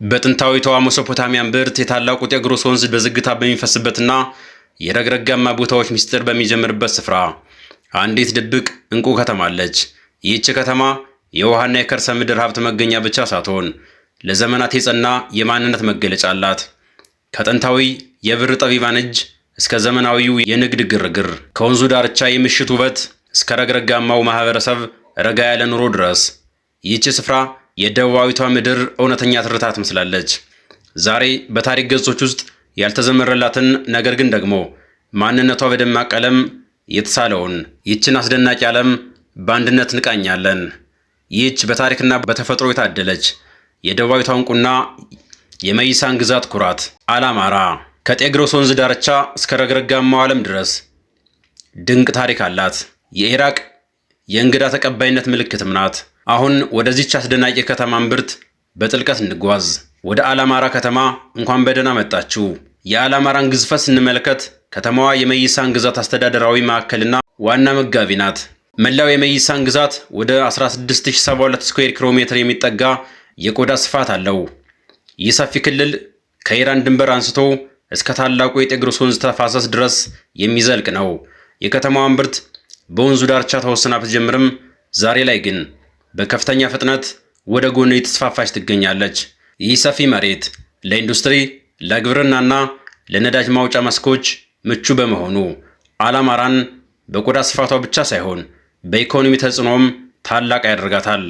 በጥንታዊቷ ሜሶፖታሚያን ብርት የታላቁ ጤግሮስ ወንዝ በዝግታ በሚፈስበትና የረግረጋማ ቦታዎች ምስጢር በሚጀምርበት ስፍራ አንዲት ድብቅ እንቁ ከተማ አለች። ይህች ከተማ የውሃና የከርሰ ምድር ሀብት መገኛ ብቻ ሳትሆን ለዘመናት የጸና የማንነት መገለጫ አላት። ከጥንታዊ የብር ጠቢባን እጅ እስከ ዘመናዊው የንግድ ግርግር፣ ከወንዙ ዳርቻ የምሽት ውበት እስከ ረግረጋማው ማህበረሰብ ረጋ ያለ ኑሮ ድረስ ይህች ስፍራ የደቡባዊቷ ምድር እውነተኛ ትርታ ትመስላለች። ዛሬ በታሪክ ገጾች ውስጥ ያልተዘመረላትን ነገር ግን ደግሞ ማንነቷ በደማቅ ቀለም የተሳለውን ይህችን አስደናቂ ዓለም በአንድነት እንቃኛለን። ይህች በታሪክና በተፈጥሮ የታደለች የደቡባዊቷ እንቁና የመይሳን ግዛት ኩራት አላማራ ከጤግሮስ ወንዝ ዳርቻ እስከ ረግረጋማው ዓለም ድረስ ድንቅ ታሪክ አላት። የኢራቅ የእንግዳ ተቀባይነት ምልክትም ናት። አሁን ወደዚች አስደናቂ ከተማ እምብርት በጥልቀት እንጓዝ። ወደ አላማራ ከተማ እንኳን በደህና መጣችሁ። የአላማራን ግዝፈት ስንመለከት ከተማዋ የመይሳን ግዛት አስተዳደራዊ ማዕከልና ዋና መጋቢ ናት። መላው የመይሳን ግዛት ወደ 16072 ስኩዌር ኪሎ ሜትር የሚጠጋ የቆዳ ስፋት አለው። ይህ ሰፊ ክልል ከኢራን ድንበር አንስቶ እስከ ታላቁ የጤግሮስ ወንዝ ተፋሰስ ድረስ የሚዘልቅ ነው። የከተማዋ እምብርት በወንዙ ዳርቻ ተወስና ብትጀምርም ዛሬ ላይ ግን በከፍተኛ ፍጥነት ወደ ጎን እየተስፋፋች ትገኛለች። ይህ ሰፊ መሬት ለኢንዱስትሪ፣ ለግብርናና ለነዳጅ ማውጫ መስኮች ምቹ በመሆኑ አላማራን በቆዳ ስፋቷ ብቻ ሳይሆን በኢኮኖሚ ተጽዕኖም ታላቅ ያደርጋታል።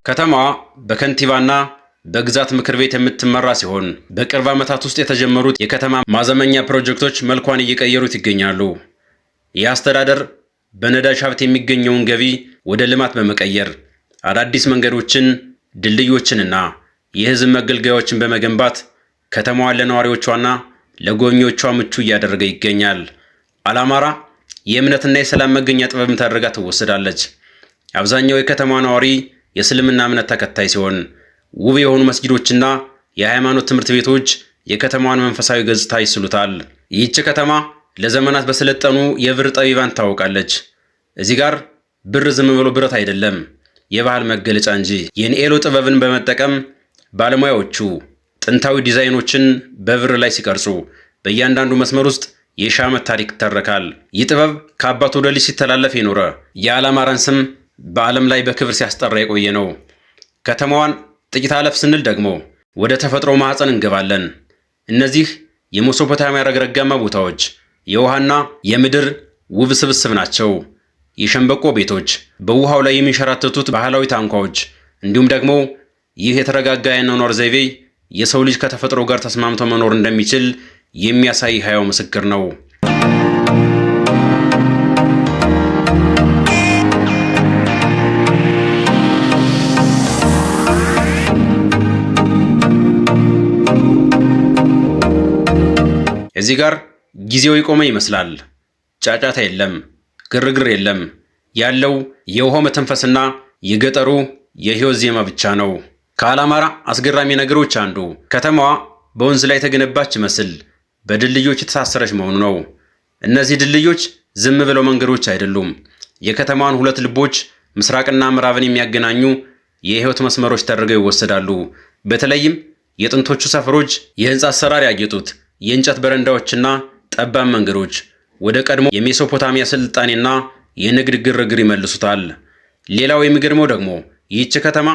ከተማዋ በከንቲባና በግዛት ምክር ቤት የምትመራ ሲሆን በቅርብ ዓመታት ውስጥ የተጀመሩት የከተማ ማዘመኛ ፕሮጀክቶች መልኳን እየቀየሩት ይገኛሉ። ይህ አስተዳደር በነዳጅ ሀብት የሚገኘውን ገቢ ወደ ልማት በመቀየር አዳዲስ መንገዶችን፣ ድልድዮችንና የሕዝብ መገልገያዎችን በመገንባት ከተማዋን ለነዋሪዎቿና ለጎብኚዎቿ ምቹ እያደረገ ይገኛል። አላማራ የእምነትና የሰላም መገኛ ጥበብም ተደርጋ ትወሰዳለች። አብዛኛው የከተማ ነዋሪ የእስልምና እምነት ተከታይ ሲሆን ውብ የሆኑ መስጊዶችና የሃይማኖት ትምህርት ቤቶች የከተማዋን መንፈሳዊ ገጽታ ይስሉታል። ይህች ከተማ ለዘመናት በሰለጠኑ የብር ጠቢባን ትታወቃለች። እዚህ ጋር ብር ዝም ብሎ ብረት አይደለም፣ የባህል መገለጫ እንጂ። የኒኤሎ ጥበብን በመጠቀም ባለሙያዎቹ ጥንታዊ ዲዛይኖችን በብር ላይ ሲቀርጹ በእያንዳንዱ መስመር ውስጥ የሺህ ዓመት ታሪክ ይተረካል። ይህ ጥበብ ከአባት ወደ ልጅ ሲተላለፍ የኖረ የአላማራን ስም በዓለም ላይ በክብር ሲያስጠራ የቆየ ነው። ከተማዋን ጥቂት አለፍ ስንል ደግሞ ወደ ተፈጥሮ ማዕፀን እንገባለን። እነዚህ የሜሶፖታሚያ ረግረጋማ ቦታዎች የውሃና የምድር ውብ ስብስብ ናቸው። የሸንበቆ ቤቶች፣ በውሃው ላይ የሚንሸራተቱት ባህላዊ ታንኳዎች፣ እንዲሁም ደግሞ ይህ የተረጋጋ የአኗኗር ዘይቤ የሰው ልጅ ከተፈጥሮ ጋር ተስማምቶ መኖር እንደሚችል የሚያሳይ ሕያው ምስክር ነው። እዚህ ጋር ጊዜው የቆመ ይመስላል። ጫጫታ የለም፣ ግርግር የለም። ያለው የውሃው መተንፈስና የገጠሩ የህይወት ዜማ ብቻ ነው። ከአላማራ አስገራሚ ነገሮች አንዱ ከተማዋ በወንዝ ላይ የተገነባች ይመስል በድልድዮች የተሳሰረች መሆኑ ነው። እነዚህ ድልድዮች ዝም ብለው መንገዶች አይደሉም። የከተማዋን ሁለት ልቦች ምስራቅና ምዕራብን የሚያገናኙ የህይወት መስመሮች ተደርገው ይወሰዳሉ። በተለይም የጥንቶቹ ሰፈሮች የህንፃ አሰራር ያጌጡት የእንጨት በረንዳዎችና ጠባብ መንገዶች ወደ ቀድሞ የሜሶፖታሚያ ስልጣኔና የንግድ ግርግር ይመልሱታል። ሌላው የሚገርመው ደግሞ ይህች ከተማ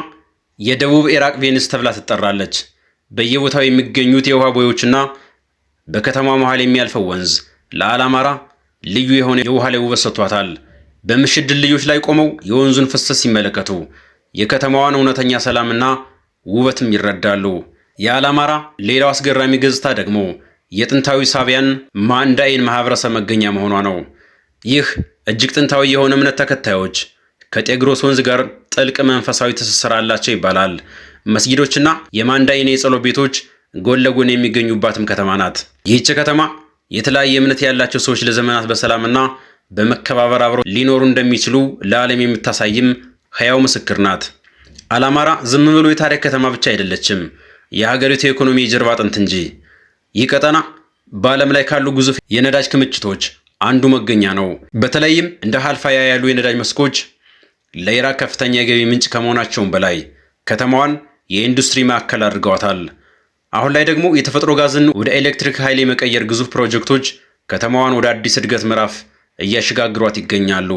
የደቡብ ኢራቅ ቬኒስ ተብላ ትጠራለች። በየቦታው የሚገኙት የውሃ ቦዮችና በከተማ መሃል የሚያልፈው ወንዝ ለአላማራ ልዩ የሆነ የውሃ ላይ ውበት ሰጥቷታል። በምሽት ድልድዮች ላይ ቆመው የወንዙን ፍሰት ሲመለከቱ የከተማዋን እውነተኛ ሰላምና ውበትም ይረዳሉ። የአላማራ ሌላው አስገራሚ ገጽታ ደግሞ የጥንታዊ ሳቢያን ማንዳይን ማህበረሰብ መገኛ መሆኗ ነው። ይህ እጅግ ጥንታዊ የሆነ እምነት ተከታዮች ከጤግሮስ ወንዝ ጋር ጥልቅ መንፈሳዊ ትስስር አላቸው ይባላል። መስጊዶችና የማንዳይን የጸሎት ቤቶች ጎን ለጎን የሚገኙባትም ከተማ ናት። ይህች ከተማ የተለያየ እምነት ያላቸው ሰዎች ለዘመናት በሰላምና በመከባበር አብረው ሊኖሩ እንደሚችሉ ለዓለም የምታሳይም ሕያው ምስክር ናት። አላማራ ዝም ብሎ የታሪክ ከተማ ብቻ አይደለችም። የሀገሪቱ የኢኮኖሚ የጀርባ አጥንት እንጂ። ይህ ቀጠና በዓለም ላይ ካሉ ግዙፍ የነዳጅ ክምችቶች አንዱ መገኛ ነው። በተለይም እንደ ሀልፋያ ያሉ የነዳጅ መስኮች ለኢራቅ ከፍተኛ የገቢ ምንጭ ከመሆናቸውም በላይ ከተማዋን የኢንዱስትሪ ማዕከል አድርገዋታል። አሁን ላይ ደግሞ የተፈጥሮ ጋዝን ወደ ኤሌክትሪክ ኃይል የመቀየር ግዙፍ ፕሮጀክቶች ከተማዋን ወደ አዲስ እድገት ምዕራፍ እያሸጋግሯት ይገኛሉ።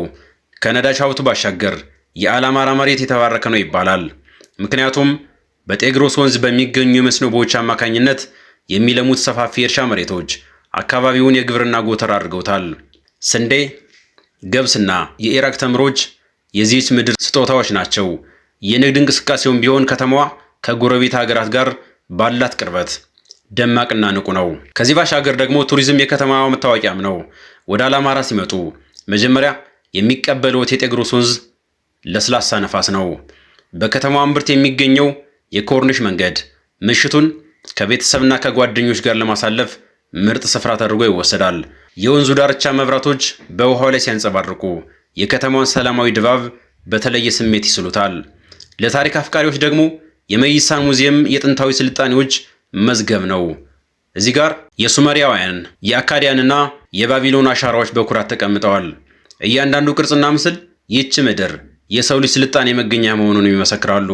ከነዳጅ ሀብቱ ባሻገር የአላማራ መሬት የተባረከ ነው ይባላል። ምክንያቱም በጤግሮስ ወንዝ በሚገኙ የመስኖ ቦዮች አማካኝነት የሚለሙት ሰፋፊ የእርሻ መሬቶች አካባቢውን የግብርና ጎተራ አድርገውታል። ስንዴ፣ ገብስና የኢራቅ ተምሮች የዚህች ምድር ስጦታዎች ናቸው። የንግድ እንቅስቃሴውን ቢሆን ከተማዋ ከጎረቤት ሀገራት ጋር ባላት ቅርበት ደማቅና ንቁ ነው። ከዚህ ባሻገር ደግሞ ቱሪዝም የከተማዋ መታወቂያም ነው። ወደ አላማራ ሲመጡ መጀመሪያ የሚቀበሉት የጤግሮስ ወንዝ ለስላሳ ነፋስ ነው። በከተማዋ እምብርት የሚገኘው የኮርኒሽ መንገድ ምሽቱን ከቤተሰብና ከጓደኞች ጋር ለማሳለፍ ምርጥ ስፍራ ተደርጎ ይወሰዳል። የወንዙ ዳርቻ መብራቶች በውሃው ላይ ሲያንጸባርቁ የከተማዋን ሰላማዊ ድባብ በተለየ ስሜት ይስሉታል። ለታሪክ አፍቃሪዎች ደግሞ የመይሳን ሙዚየም የጥንታዊ ስልጣኔዎች መዝገብ ነው። እዚህ ጋር የሱመሪያውያን የአካዲያንና የባቢሎን አሻራዎች በኩራት ተቀምጠዋል። እያንዳንዱ ቅርጽና ምስል ይህች ምድር የሰው ልጅ ስልጣኔ መገኛ መሆኑን ይመሰክራሉ።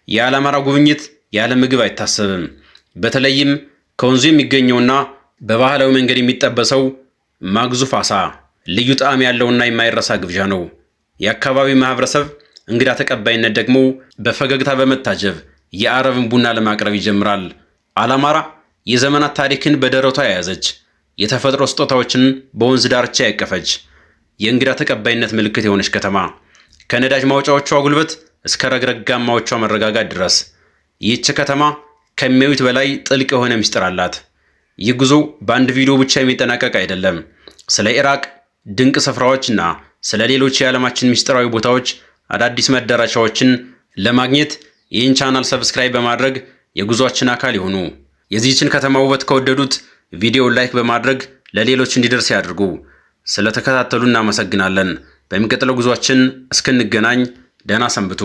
የአላማራ ጉብኝት ያለ ምግብ አይታሰብም። በተለይም ከወንዙ የሚገኘውና በባህላዊ መንገድ የሚጠበሰው ማግዙፍ አሳ ልዩ ጣዕም ያለውና የማይረሳ ግብዣ ነው። የአካባቢው ማህበረሰብ እንግዳ ተቀባይነት ደግሞ በፈገግታ በመታጀብ የአረብን ቡና ለማቅረብ ይጀምራል። አላማራ የዘመናት ታሪክን በደረቷ የያዘች፣ የተፈጥሮ ስጦታዎችን በወንዝ ዳርቻ ያቀፈች፣ የእንግዳ ተቀባይነት ምልክት የሆነች ከተማ ከነዳጅ ማውጫዎቿ ጉልበት እስከ ረግረጋማዎቿ መረጋጋት ድረስ ይህች ከተማ ከሚያዩት በላይ ጥልቅ የሆነ ምስጢር አላት። ይህ ጉዞ በአንድ ቪዲዮ ብቻ የሚጠናቀቅ አይደለም። ስለ ኢራቅ ድንቅ ስፍራዎችና ስለ ሌሎች የዓለማችን ምስጢራዊ ቦታዎች አዳዲስ መዳረሻዎችን ለማግኘት ይህን ቻናል ሰብስክራይብ በማድረግ የጉዟችን አካል ይሁኑ። የዚህችን ከተማ ውበት ከወደዱት ቪዲዮ ላይክ በማድረግ ለሌሎች እንዲደርስ ያድርጉ። ስለተከታተሉ እናመሰግናለን። በሚቀጥለው ጉዟችን እስክንገናኝ ደህና ሰንብቱ።